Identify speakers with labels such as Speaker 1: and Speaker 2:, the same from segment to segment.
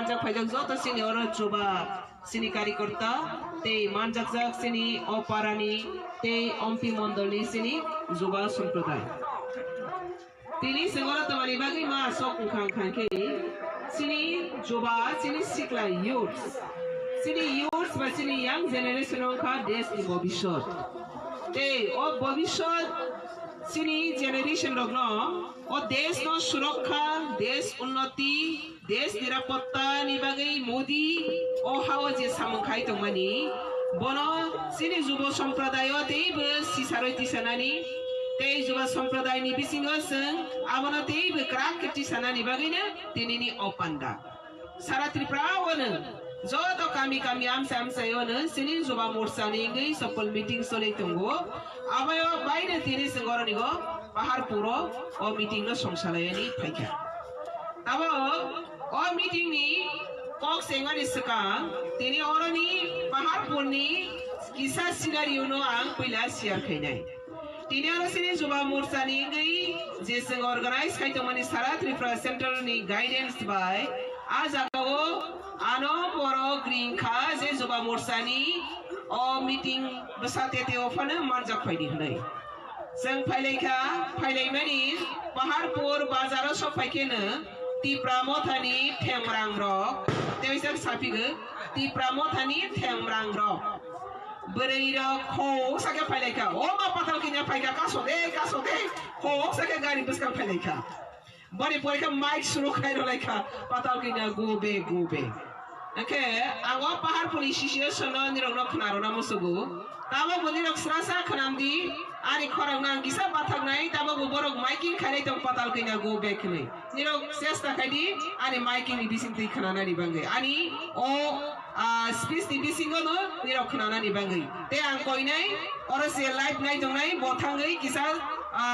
Speaker 1: manjak phajak joto sini oro coba sini karikorta te manjak jak sini oparani te ompi mondoli sini juba sampradaya tini segala tamani bagi ma sok khang khang ke sini juba sini sikla youths ba sini young generation ka desh ni bobishot te o bobishot sini generation rogno o desh no surakha desh unnati desh nirapotta ni bagai modi o hawa je samkhai tongmani bono sini jubo sampradayo teibo sisaroi tisanani tei juba sampraday ni bisingo seng abono teibo krak tisanani bagaina tinini opanda sara tripura wono joto kami amsa yono sini juba morsani ngai sopol meeting solei tongo abayo baine tini sengoroni go pahar puro o meeting no songsalayani phaika abo o meeting ni kok sengani sekang tini oroni pahar purni kisah scenario no ang pila share khainai tini oro sini juba morsani ngai je seng organize khai tomani sara tripura center ni guidance by ajagao ano boro green kha je juba morsani o meeting besate te ofana manjak phaidi hnai seng phailai mani paharpur bazaro so phaikena ti pramothani themrang ro teisam sapigo ti pramothani themrang ro bereira kho sake phailai o ma patal kinya phaika kasode kho sake gari buskal phailai bari poika mic suru khairo laika patal kinya gobe okay ago pahar polisi sono nirok no khnaro na musugu tabo bonirok srasa khnamdi ari khorang nang gisa bathak nai tabo borok miking khalai tong patal kinya gobe khne nirok sesta khadi ari miking ni bising ti khnana ni bangai ani o speech ni bisingo no nirok khnana ni bangai te ang koinai oro se live nai jong nai bothangai gisa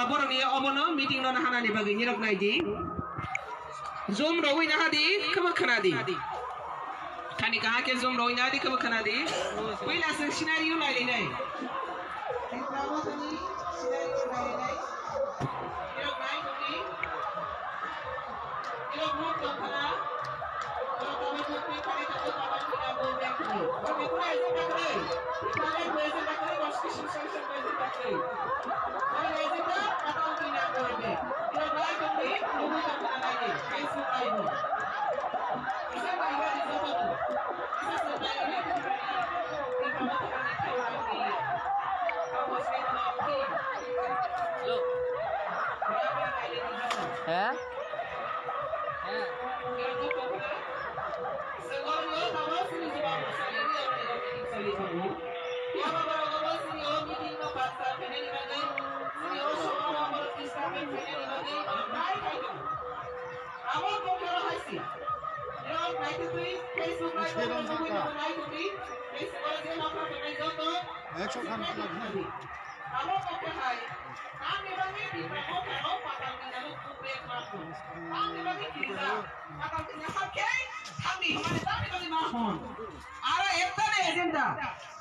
Speaker 1: boroni obono meeting no hana ni bangai nirok nai di zoom roi na hadi khama khnadi Kani कहाँ के जोम रोइना दी कब खना दी पहिला से scenario लाइले नै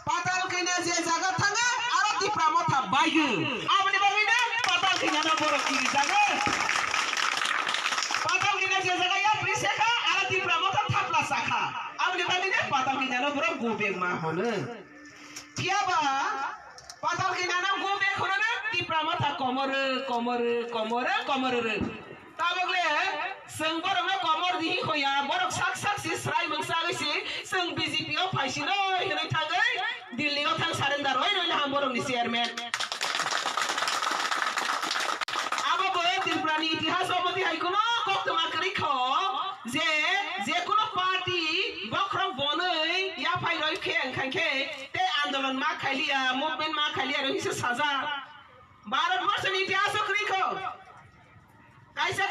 Speaker 1: patal kena je jaga thanga aro ti pramotha baigu amni bagina patal kena na borok ki jaga patal kena je jaga ya priseka aro ti pramotha thapla sakha amni bagina patal kena na borok gobek ma hono tiaba patal kena na gobek hono na ti pramotha komor tabogle seng borok na komor di hoya borok sak si srai mangsa gese seng BJP o phaisino hinai thangai Delhi o thang surrender hoi noile ham borok ni chairman abo bo Tripura ni itihas omati hai kono koktoma kari kho je kono party bokrok bonoi ya phai roi kheng khanke te andolon ma khailia movement ma khailia roi se saza bharat borsh ni itihas kari kho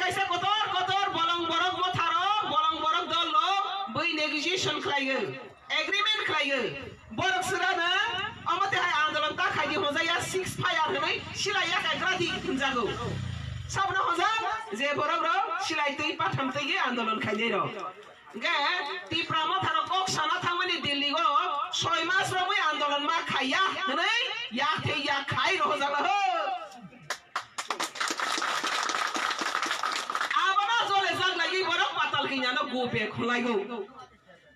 Speaker 1: kaisa kotor bolong borok mo tharo bolong borok dol lo bai negotiation khlaigo agreement khlaigo borok srana amate hai andolon ta khaidi hojaya 6 fire hanai silai ya gradi jago sabna hoja je borok ro silai tei patham tei andolon khaidei ro ge ti prama tharo kok sana thangmani Delhi go 6 mas ro moi andolon ma khaiya hanai ya thei ya khai ro jala ho go back khulaigo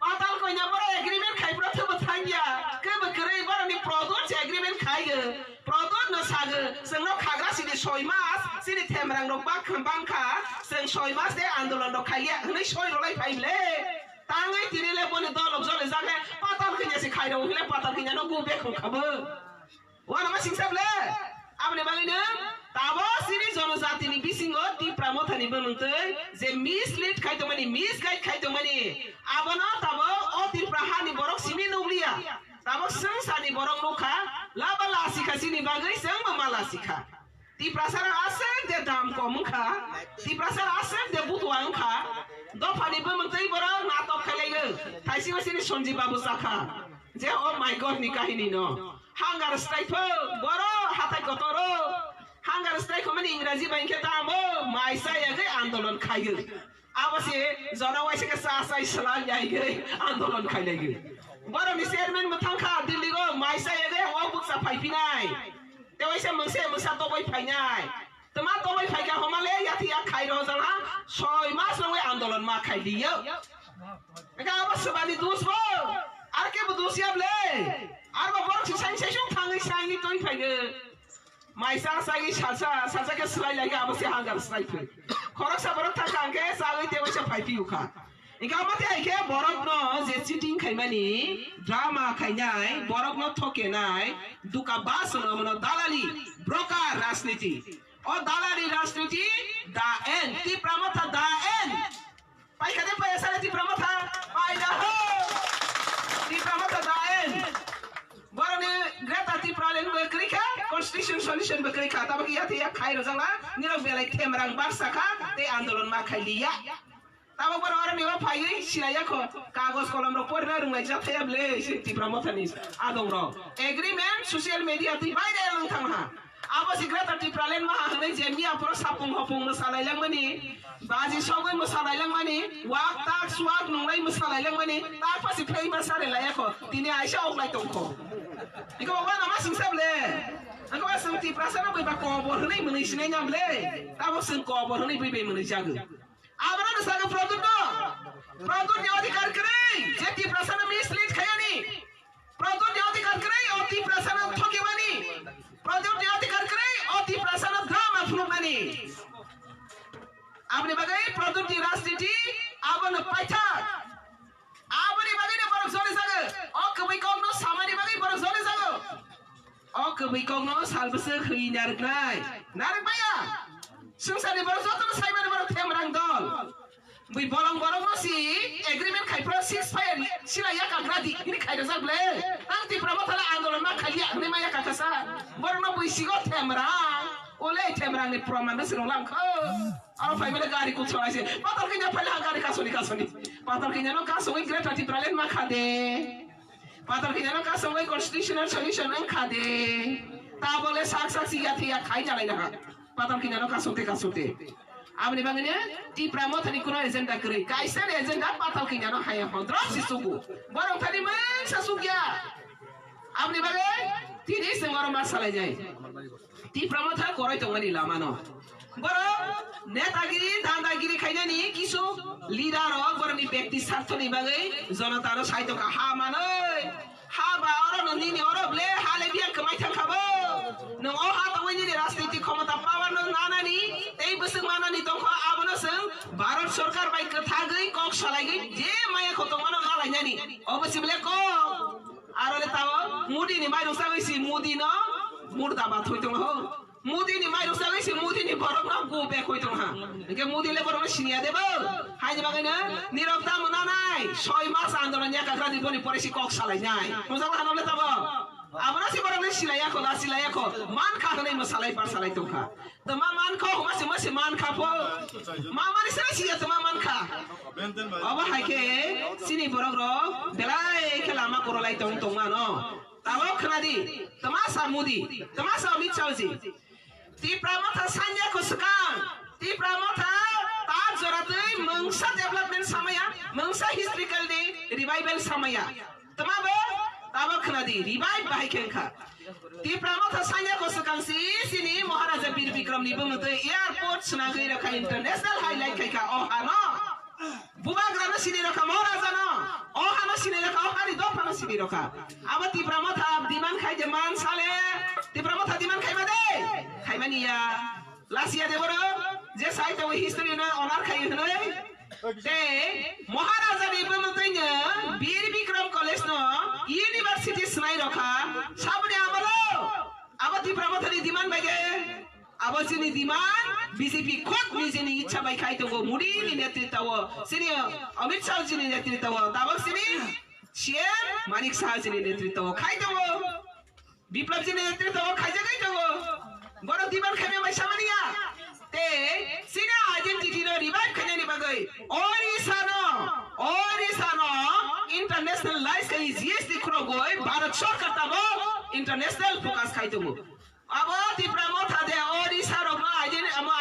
Speaker 1: patal ko nya boro agreement khai pro thabo thangya ke bakre boro ni product agreement khai ge product no sage sengno khagra sini 6 mas sini themrang no bak khambang kha seng 6 mas de andolon no khaiya nei 6 rolai phaile tangai tinile bone dolok jole jage patal kinya se khai ro hile patal kinya no go back khabo wana ma singsable amne balina tabo sini jonojati ni bisingo ti pramothani bemungtei je mislead khaito mani misguide khaito mani abono tabo o ti prahani borok simi nubliya tabo sangsani borok nokha labala sikha sini bagai sang mala sikha ti prasara asek de dam komkha ti prasara asek de butuang kha dofani bemungtei borok natok khalaigo thaisi sini sonji babu sakha je oh my god ni kahini no hunger strike boro hatai kotoro hunger strike মানে ইংরেজি ব্যাংকে তামো মাইসা এগে আন্দোলন খাইগে আবাসে জনওয়াইসে কে সাসাই সালাল যাইগে আন্দোলন খাইলেগে বড় me chairman মথাংখা Delhi গো মাইসা এগে ও বুকসা ফাইপিনাই তেওইসে মংসে মংসা তো বই ফাইনাই তোমা তো বই ফাইকা হমালে ইয়াতিয়া খাই রহ জানা 6 মাস লগে আন্দোলন মা খাই দিও একা আবাসে বানি দুসবো আর কে বুদুসিয়াবলে আর বড় সিসাই সেসং থাঙ্গি সাইনি তই ফাইগে maisa sagi salsa ke slai lagi apa sih hangar slai pun korok sa borok tak angke sagi tewa sa paipi uka ika mati ai ke borok no je cheating khai mani drama khai nai borok no thoke nai duka bas no mano dalali broker rajniti o dalali rajniti da end ti pramotha da end pai kade pai sare ti pramotha pai da ho ti pramotha da end borone greta ti pralen bekri kha constitution solution bekri kha tabak ya ti ya khai ro jangla nirok belai themrang barsakha te andolon ma khailiya tabak bor ora niwa phai silaya kho kagos kolom ro porna rungai ja thable ti pramothani adong ro agreement social media ti bai de lang thang ha abo si greta ti pralen ma hanai jemia pro sapung hopung na salai lang mani baji sogoi mo salai lang mani wak tak swak nonglai mo salai lang mani tak pasi phei ma sare la ya kho tini aisha oklai tong kho ikaw ba nama singsable ang ba sing ti prasana bai ba ko bor nei mani sinai nyamble abo sing ko bor nei bai bai mani jagu abra na saga product ni adhikar krai je ti prasana mislead khayani product ni adhikar krai o ti prasana thokebani product ni adhikar krai o ti prasana drama fulmani apni bagai product ni rajniti abon paitha abani bagai ne borok jore saga o kbai kong no samani bagai borok jore saga o kbai kong no salbese khoi narik nai narik baya sungsani borok joto saimani borok themrang dol bui bolong borok no si agreement khai pro 6 fire sila ya kagradi ini khai da sable ang ti pramothala andolon ma khaliya ne ma ya kakasa borok no bui sigo themrang ole themrang ni proman da sino lang kho aro phai mele gari ku chhorai se patar kinya phale gari kasoni patar kinya no kasoi greta ti pralen ma khade patar kinya no kasoi constitutional solution ang khade ta bole saksi ya thi ya khai jalai na patar kinya no kasote amni bangene ti pramothani kuno agenda kri kaisan agenda patal kinya no haya hondrop sisugu borong thani man sasugya amni bange ti ni sengoro masalai jai ti pramotha korai tongani lama no boro netagiri dandagiri khainani kisu leader rok boroni ব্যক্তি স্বার্থনি বাগে জনতার সাহিত্য কা হা মানৈ হা বা or Nandini অরবলে হালে বিয়া কমাই থাকাবো নং অ হা তওইনি রাজনৈতিক ক্ষমতা পাওয়ার নং নানানি এই বসং মানানি তখ আবনো সং ভারত সরকার বাই কথা গই কক সালাইগই যে মায়া কত মানো নালাইনানি অবশ্যই ক আরলে তাও মুদি নি মাই রসাগইছি মুদি ন মুর্দা বাত হইতং হ মুদি ni mai rusa gisi mudi ni borok na go back hoitong ha ke mudi le borok sinia debo hai ni bagai na nirok ta mona nai 6 mas andolon ya kakra diboni pore si kok salai nai mosa ka hanole tabo abona si borok ni silaya ko man kha nei masalai par salai tong kha to ma man kho masi man kha po ma mari sala si ya to ma man kha aba hai ke sini borok ro belai khela ma korolai tong tong ma no tabo khnadi tamasa mudi tamasa mit chauji ti pramotha sanya ko sekang ti pramotha ta joratei mangsa development samaya mangsa historical de revival samaya tamabo tabo khnadi revive bai kengkha ti pramotha sanya ko sekang sini maharaja bir bikram ni bumute airport sunagoi rakha international highlight kai ka oh ano bubagrano sini roka moraza no o hano sini roka o hari do hano sini roka aba tipramotha diman khai je man sale tipramotha diman khai ma de khai mania lasia de boro je saite o history na onar khai hnoi te maharaja ni bamtainya bir bikram college no university snai roka sabne amalo aba tipramotha ni diman bage aba sini diman BJP khot ni इच्छा bai khai tongo muri ni netritawo sini Amit Shah ji ni netritawo tabak sini CM Manik Shah ji ni netritawo khai tongo Biplab ji ni netritawo khai jagai tongo boro diman khai mai samania te sini identity no revive khai ni bagai Orissa no international lies kai GST khro goi Bharat sarkar tabo international focus khai tongo abo tipramotha de Orissa ro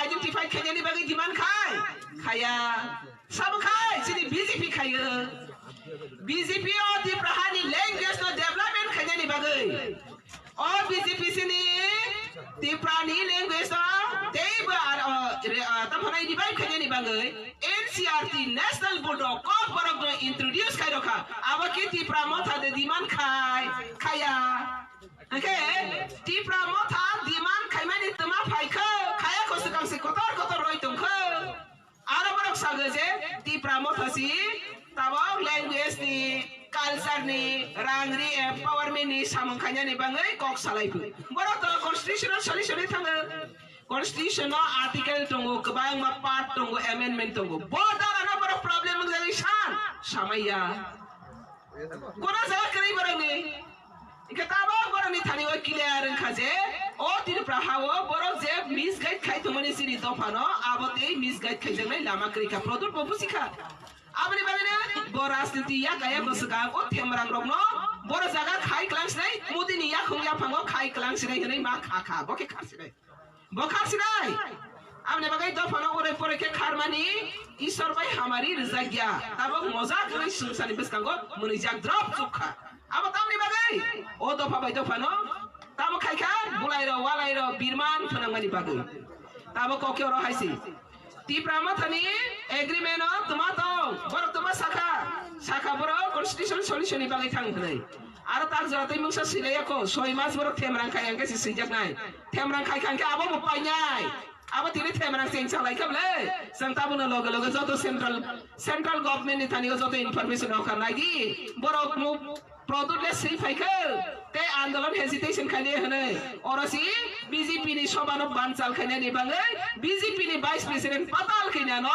Speaker 1: identify khai ni bagai diman khai khaya sab khai sini BJP khaya BJP o tiprahani language no development khai ni bagai o BJP sini tiprani language no teba taphana revive khai ni bagai NCERT national board of corporate no introduce khai rakha aba ki tipramotha de diman khai khaya okay tipramotha diman khai mani tama phaikha khaya ko sekang se kotor roi tongkho ara barok sagaje tipramotha si tabang language ni culture ni rangri empowerment ni samang khanya ni bangai kok salai pu borok to constitutional solution thanga constitution article tongo kabang ma part tongo amendment tongo bodar ana borok problem ngai san samaya kona sa krai borok ni ikataba borok ni thani o clear khaje o tiprahawo borok je misguide khai tomani siri dofano abote misguide khai jangai lama krika product bopusika abni bagene bo rajniti ya kaya gosga o themrang rokno bor jaga khai class nai mudini ya khongya phango khai class nai hnai ma kha boke kharsinai bo kharsinai abni bagai dofano ore pore ke kharmani ishwar bai hamari rizagya tabo mozak rai sumsani beskango muni jak drop chukha abo tamni bagai o dofa bai dofano tabo khai kha bulairo walairo birman phanangmani bagai tabo kokyo ro haisi tipramotha ni agreement tuma to boro tuma saka boro constitution solution ni bagai thang hnai aro tar jaratai mungsa silaya ko 6 mas boro themrang khai angke sijak nai themrang khai khangke abo mo painai abo tini themrang sing chalai kable sang tabuno logo joto central government ni thani joto information okar nai di boro product le sei phaikha te andolon hesitation khane hane orasi BJP ni sobano banchal khane ni bangai BJP ni vice president patal khina no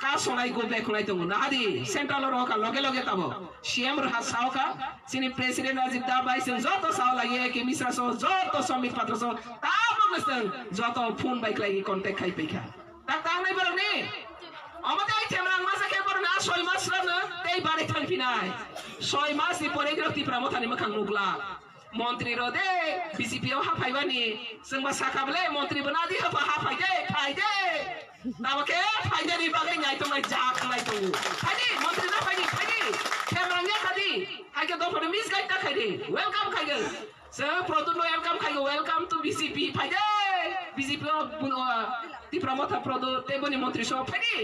Speaker 1: ka sonai go back khulai tongu na hadi central ro ka loge tabo CM ro hasao ka sini president Ajit Dabai sen joto sao lagi ke misra so joto samit patra so tabo ngeseng joto phone bike lagi contact khai paikha tak nai barang ni amate ai themrang masa ke borna 6 mas rana tei bare thangpinai 6 mas ni pore gro tipramotha ni makhang nugla মন্ত্রী রদে BJP ও হাফাইবানি जोंबा साखाबले মন্ত্রী বনাদি half a ফাইদে নামকে ফাইদানি বাগে নাই তো নাই যা খালাই তো ফাইদি মন্ত্রী না ফাইদি খেমরাঙ্গে খাদি হাইকে দফরে মিস গাইতা খাইদি ওয়েলকাম খাইগে সে প্রদুন ওয়েলকাম খাইগে ওয়েলকাম টু বিজেপি ফাইদে বিজেপি ও tipramotha প্রদু তেবনি মন্ত্রী সব ফাইদি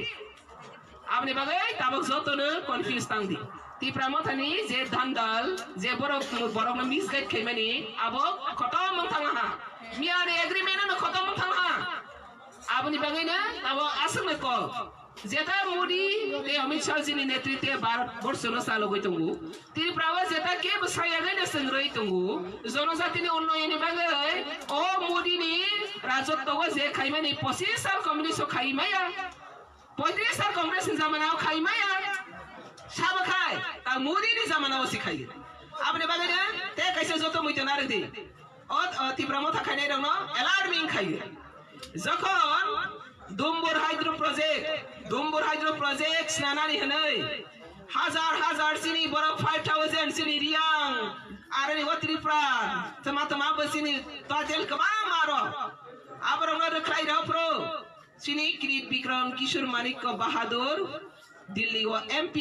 Speaker 1: আপনি বাগে তাবক যতনে কনফিউজ তাংদি tipramotha ni je dandal je borok na misguide khaimani abo khotom mangthang ha miani agreement na khotom mangthang ha aboni bagai na abo asang ko jeta modi te Amit Shah ji ni netritwe Bharat borso no salo goi tongu Tripura jeta ke bsaya gai na sangroi tongu jonojati ni unnayoni bagai o modi ni rajotto go je khaimani 25 sal communist khaimaya 35 sal congress zamana khaimaya सब खाए ता मोदी नि जमाना वसी खाइ आपने बागे ना ते कैसे जतो मुइते ना रखदि ओ tipramotha खाइने दङ अलार्मिंग खाइ जखन दुम्बुर हाइड्रो प्रोजेक्ट स्नानानि हनै हजार सिनि बरफ 5000 सिनि रियां आरो नि त्रिपुरा तमा बसिनि ताजेल कमा मारो आबरंग रख्लाइ रफ्रो सिनि किरीट विक्रम किशोर मानिक बहादुर दिल्ली व MP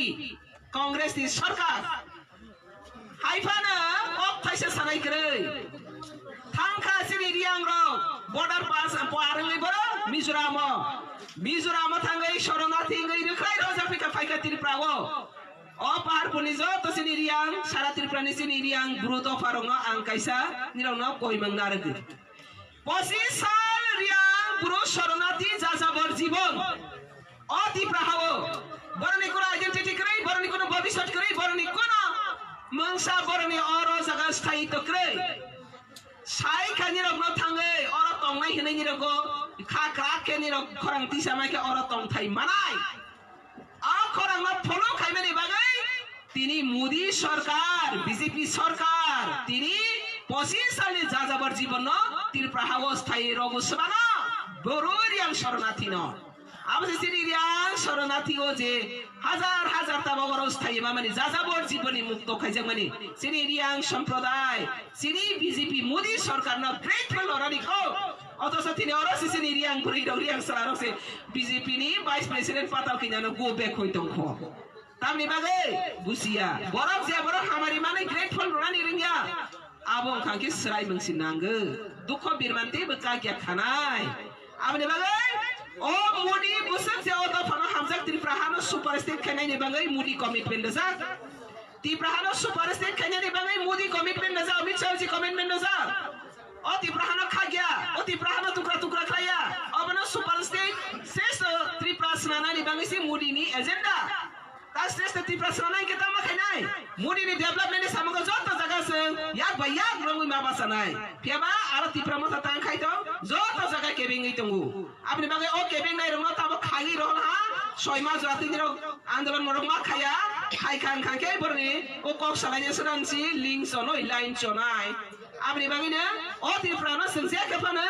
Speaker 1: कांग्रेस नि सरकार हाइफाना अफ थाइसे सानाय करे थांखा सिनि रियां रो बॉर्डर पास पारंगै बरो मिजोराम थांगै शरणार्थी गै रखाइ रोजा फिका खायका त्रिपुराओ o pahar punizo to sini riang sara triprani sini riang bruto faronga ang kaisa nirongno koi mangnargu posi sal riang buru soronati jajabor jibon o tiprahao boroni kono identity krei boroni kono bobishot krei boroni kono mangsa boroni oro jaga sthai to krei sai kanirongno thangai oro tongnai hinai nirongko kha kra ke nirong khorang tisamai ke oro tong thai manai আখরাংলা follow খাইবেনি বাগাই তিনি মোদি সরকার BJP সরকার তিনি 25 সালে যাযাবর জীবন ত্রিপুরা অবস্থায় রগসবানা বড়রিয়াং শরণার্থী ন আমসে সিরিয়াং শরণার্থী ও যে হাজার হাজার তাবগর অবস্থায় মানে যাযাবর জীবনী মুক্ত খাইজাং মানে সিরিয়াং সম্প্রদায় সিরি বিজেপি মোদি সরকার ন গ্রেটফুল লরানি কো অথচ তিনি অরসি সিরিয়াং পুরি রিয়াং সারারসে বিজেপি নি ভাইস প্রেসিডেন্ট পাতাও কিনানো গো ব্যাক হইতং খ তামনি বাগে বুসিয়া বরফ যে বরফ হামারি মানে গ্রেটফুল লরানি রিংয়া আবং খাকি সরাই মংসি নাঙ্গো দুঃখ বিরমান্তি বকা কিয়া খানাই আমনি বাগে o mudi busuk se oto phano hamjak triprahano super state khanai ni bangai mudi commitment da sa triprahano super state khanai ni bangai mudi commitment da sa amit shah ji commitment da sa o triprahano khagya o triprahano tukra tukra khaya abano super state ses tripra snana ni bangai si mudi ni agenda tas ses tripra snana ke tama khanai mudi ni development ni samogo joto jaga se yak ba yak rongui ma basanai piaba aro tripra motha tang khai to joto jaga kebingai tongu আপনি বাগে ও কেবিং নাই রং তাব খাগি রং হা 6 মাস রাতে নির আন্দোলন মরং মা খায়া খাই খান খাকে বরনি ও cock সালাইনে সরানসি link সনো line চনাই আপনি বাগে না ও ত্রিপুরানো সঞ্জে কেফানা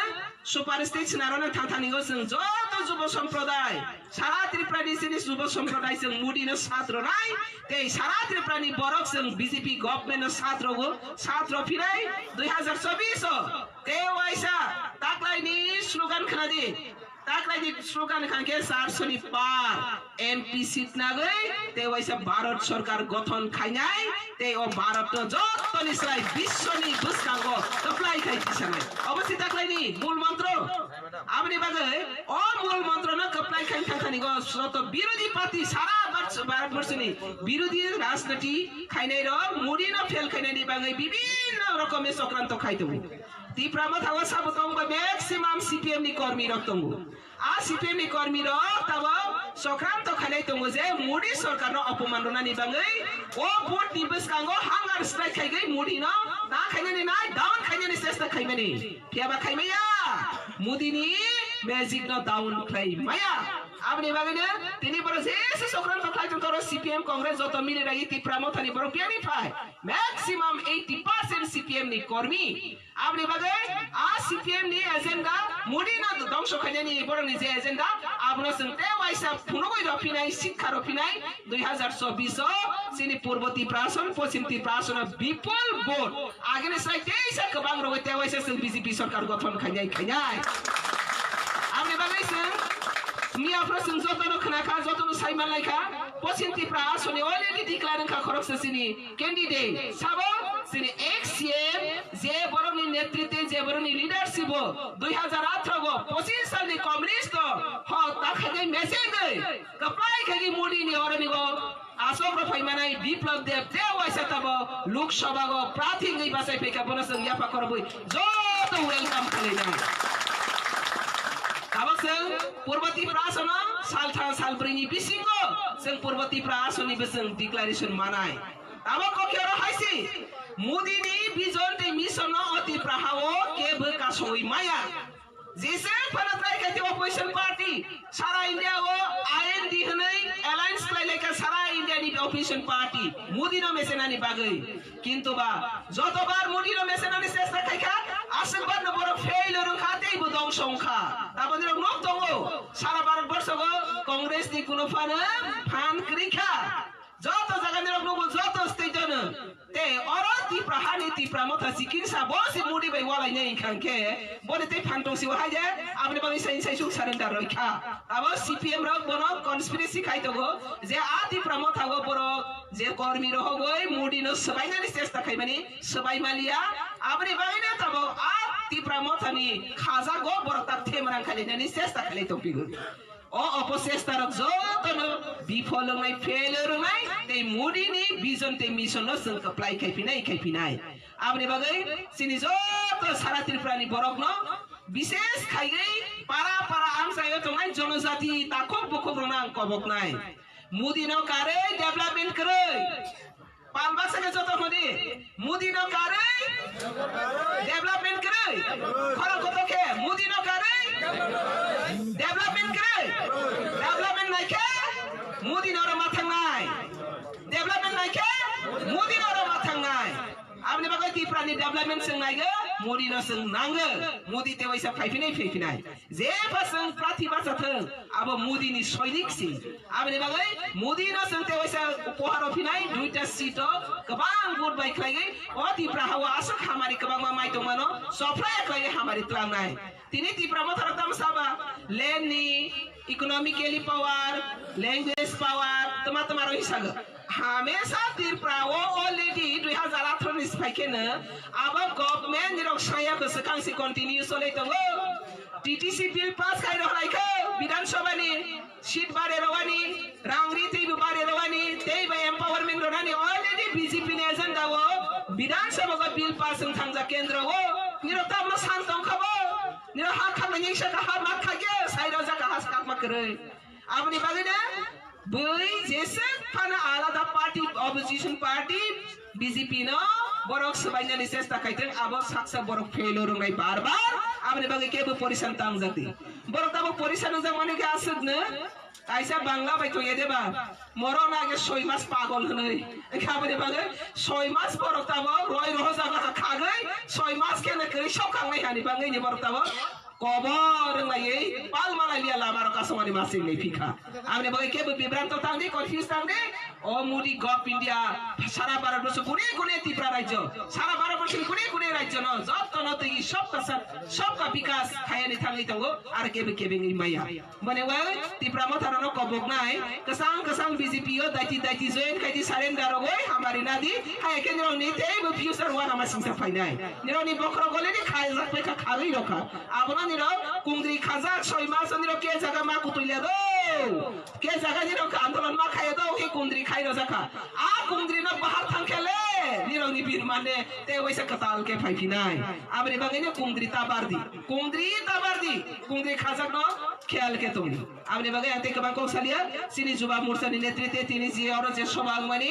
Speaker 1: সুপার স্টেজ নারনা থাথানি গো সং যত যুব সম্প্রদায় সারা ত্রিপুরানি সিনি যুব সম্প্রদায় সং মুডিনো ছাত্র নাই তে সারা ত্রিপুরানি বরক সং বিজেপি গভর্নমেন্ট ছাত্র গো ছাত্র ফিরাই 2024 তে ওয়াইসা তাকলাইনি স্লোগান খানাদি তাকলাইনি স্লোগান খানকে 400 পার এমপি সিট না গই তে ওয়াইসা ভারত সরকার গঠন খাইনাই তে ও ভারত যতনি সাই বিশ্বনি বুসকাঙ্গ তপ্লাই খাইতিছানাই অবশ্যই তাকলাইনি মূল মন্ত্র আপনি বাগে ও মূল মন্ত্র না কপ্লাই খাই খানি গো সত বিরোধী পার্টি সারা ভারতবর্ষনি বিরোধী রাজনীতি খাইনাই র মুড়ি না ফেল খাইনাই বাগে বিভিন্ন রকমের চক্রান্ত খাইতো ত্রিপুরা থাকা সাবতং ম্যাক্সিমাম সিপিএম নি কর্মী রক্তং আ সিপিএম নি কর্মী রক্তব চক্রান্ত খাইনাই তং যে মুড়ি সরকার ন অপমাননা নি বাগে ও ভোট নিবস কাঙ্গো হাঙ্গার স্ট্রাইক খাইগৈ মুড়ি ন না খাইনানি নাই ডাউন খাইনানি চেষ্টা খাইমানি ফিয়াবা খাইমাইয়া মুদিনি ম্যাজিক ন ডাউন খাই মায়া আপনি বাগিনে তিনি বড় যে সক্রান্ত খাইতন করো সিপিএম কংগ্রেস যত মিলে রাগি ত্রিপুরা মথানি বড় পিয়ানিফাই ম্যাক্সিমাম 80% সিপিএম নি কর্মী আপনি বাগে আ সিপিএম নি এজেন্ডা মুডি না ধ্বংস খাইনি বড় নি যে এজেন্ডা আপনা সঙ্গে ওয়াইসা ফুনগই রফিনাই শিক্ষা রফিনাই 2024 সিনি পূর্ব ত্রিপুরা আসন পশ্চিম ত্রিপুরা আসন বিপুল ভোট আগেনে সাই তেইসা কবাং রগতে ওয়াইসা বিজেপি সরকার গঠন খাইনাই আপনি বাগাইছেন মিয়া প্রশ্ন যতনো খানাখা যতনো সাইমান লাইখা পশ্চিম ত্রিপুরা আসনে অলরেডি ডিক্লারেশন খা খরচ সিনি ক্যান্ডিডেট সাবো সিনি এক্সএম যে বরনি নেতৃত্বে যে বরনি লিডারশিপ 2018 গো 25 সাল নি কমিউনিস্ট হ তাখাগে মেসেজ গই কপ্লাই খাগি মুডি নি অরনি গো আসক রফাইমানাই বিপ্লব দেব যে ওয়াইসা তাব লোকসভা গো প্রার্থী গই বাসাই পেকা বনস ইয়াপা করবই যত ওয়েলকাম করে না Abang Purba Tiripura asana sal beringi bisingo seng Purba Tiripura asani beseng declaration manai. Abang kok kira haisi Mudi ni vision te mission no Tiripura hawo ke berkasoi maya. Jise pada try ke opposition party Sara India go IND hanai alliance klai ke Sara India ni opposition party Mudi no mesenani bagai. Kintu ba jotobar Mudi no mesenani sesta khaika আশীর্বাদ ন বড় failure খাতেই Badong সংখ্যা তাবদের knock দङ সারা ভারতবর্ষগো কংগ্রেস নি কোন fun ক্রিখা যত জায়গায় knock যত স্টেটন তে অরতি প্রহানি তি প্রমথা চিকিৎসা বসি মুডি বাই ওয়ালাই নাই খানকে বনে তে ফান্টো সি হাই যে আপনি বাই সাইন সাই সুক সারেন্ডার রইখা আব সিপিএম র বন কনস্পিরেসি খাইতগো যে আতি প্রমথা গো বড় যে কর্মী রহগই মুডি ন সবাইনানি চেষ্টা খাইমানি সবাই মালিয়া আপনি বাই না তব আতি প্রমথনি খাজা গো বড় তা থেমরাং খালি নানি চেষ্টা খালি তো পিগু अपचेष्टा जतनो विफल होनाय फेलियर होनाय ते मोदीनि भिजन ते मिशन जों एप्लाइ खाइफिनाय आबनि बागै सिनि जत सारा त्रिपुरानि बरक न विशेष खाइगै पारा पारा आमसायो तंगाय जनजाति ताखक बखक रंना कबकनाय मोदी न कारे डेभलपमेन्ट करै पालबासा के जत मोदी मोदी न कारे डेभलपमेन्ट करै खरा कतके मोदी न कारे डेभलपमेन्ट करै डेभलपमेन्ट नाइके मोदी न रमा थांनाय डेभलपमेन्ट नाइके मोदी न रमा थांनाय आबनि बागै त्रिपुरानि डेभलपमेन्ट जों नायगो मोदी न जों नांगो मोदी ते वैसा फैफिनाय जे फासों प्रतिभा जाथों अब मोदीनि सैनिक सि आबनि बागै मोदी न जों ते वैसा उपहार होफिनाय दुइटा सीट गोबां भोट बायख्लायगै त्रिपुरा हावा आसो खामानि गोबां माइ दंमानो सफ्राय खायगै हामारि त्रांनाय तिनि त्रिपुरा मथारकदाम साबा लेन्डनि इकोनॉमिकली पावर लैंग्वेज पावर तमा हिसागो हमेशा त्रिपुरा अलरेडी 2018 निफ्रायनो अब गभर्नमेन्ट निरक साया गोसोखांसि कन्टिन्यू सोलै दङ टीटीसी बिल पास खायरहनायखौ विधानसभानि सीट बारेरवानि रांरि तैबो बारेरवानि तैबो एम्पावरमेन्ट रनानि अलरेडी बीजेपी नि एजेंडाव विधानसभा बिल पास जों थांजा केन्द्रव निरतामनो शांतम खाबो निर हा खामानि सका हा मा खागे साइराव जाका हास काकमा करे आबनि बागैनो बै जेसे फाना आलादा पार्टी अपोजिशन पार्टी बीजेपी न बरक सबायनानि चेष्टा खायथों आबो साक्सा बरक फेलो रोंनाय बार आबनि बागै केबो परिसान तां जाति बरक दाबो परिसान जों माने के आसदनो आइसा बांला बायतो येदेबा मरो नागे 6 मास पागल हनै एखाबनि बागै 6 मास बरक दाबो रय रह जागा खागै 6 मास केने करि सखांनाय हानि बागै नि बरक दाबो कबर लायै पाल मालालिया लामार कासमानि मासिं नै फिखा आमने बागै केबो बिब्रांत तांदे कन्फ्यूज तांदे ओ मोदी गभ इंडिया सारा भारतवर्ष कुने त्रिपुरा राज्य सारा भारतवर्ष कुने राज्य न जत्तन तैगि सबका विकास खायनि थाङै दंगो आरो केबे नि माया बने वा त्रिपुरा मथारनो कबकनाय कसां बीजेपी ओ दाइति जयन खायदि सारेन्डार गय हमारि नादि हाय केन्द्र नि तेबो फ्यूचर वाना मासिंसा फाइनाय निरनि बखर गलेनि खाय जाखै खागै रखा आबना निरो कुंद्रि खाजा 6 मास निरो के जागा मा कुतुइले दो के जागा निरो आन्दोलन मा खाय दो हे कुंद्रि खाइरो जाखा आ कुंद्रि न बाहर थांखेले निरो नि बिर माने ते वैसा कताल के फाइफिनाय आबरे बागैनो कुंद्रि ताबारदि कुंद्रि खाजा न ख्याल के तुमनि आबरे बागै आते कबा कौशलिया सिनि जुबा मोर्चा नि नेतृत्व तिनि जे और जे सबाल माने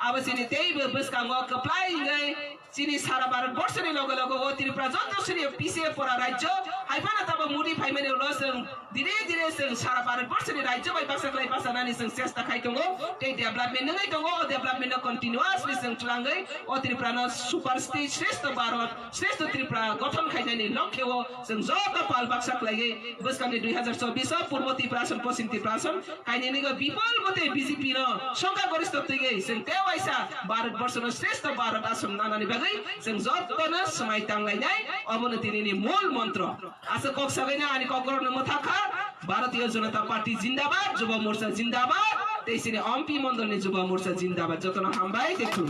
Speaker 1: अब सिनि तेइबो बसकांगो कप्लाई गय सिनि सारा भारतवर्ष नि लगे ओ त्रिपुरा जतसरि पिसे परा राज्य हाइफाना तब मुदि फाइमाने लसों धीरे जों सारा भारतवर्ष नि राज्य बाय बासाखलाय बासानानि जों चेष्टा खायदोंगो ते डेभलपमेन्ट नङै दङ ओ डेभलपमेन्ट कन्टिन्युअसलि जों थलाङै ओ त्रिपुरानो सुपर स्टेट श्रेष्ठ भारत श्रेष्ठ त्रिपुरा गठन खायनायनि लक्ष्यव जों जत पाल बासाखलाय बसकामनि 2024 पूर्व त्रिपुरासन पश्चिम त्रिपुरासन खायनायनि विफल मते बीजेपी न संख्या गरिष्ठ तैगै जों तेवाइसा भारतवर्षनो श्रेष्ठ भारत आसन नानानि बागै जों जतनो समाय तांलायनाय अबनो दिनैनि मूल मन्त्र आसे कक्सागैना अनि ककरनो मथाखा भारतीय जनता पार्टी जिन्दाबाद युवा मोर्चा जिन्दाबाद त्यसैले एमपी मण्डलनि युवा मोर्चा जिन्दाबाद जतनो हामबाय देखुन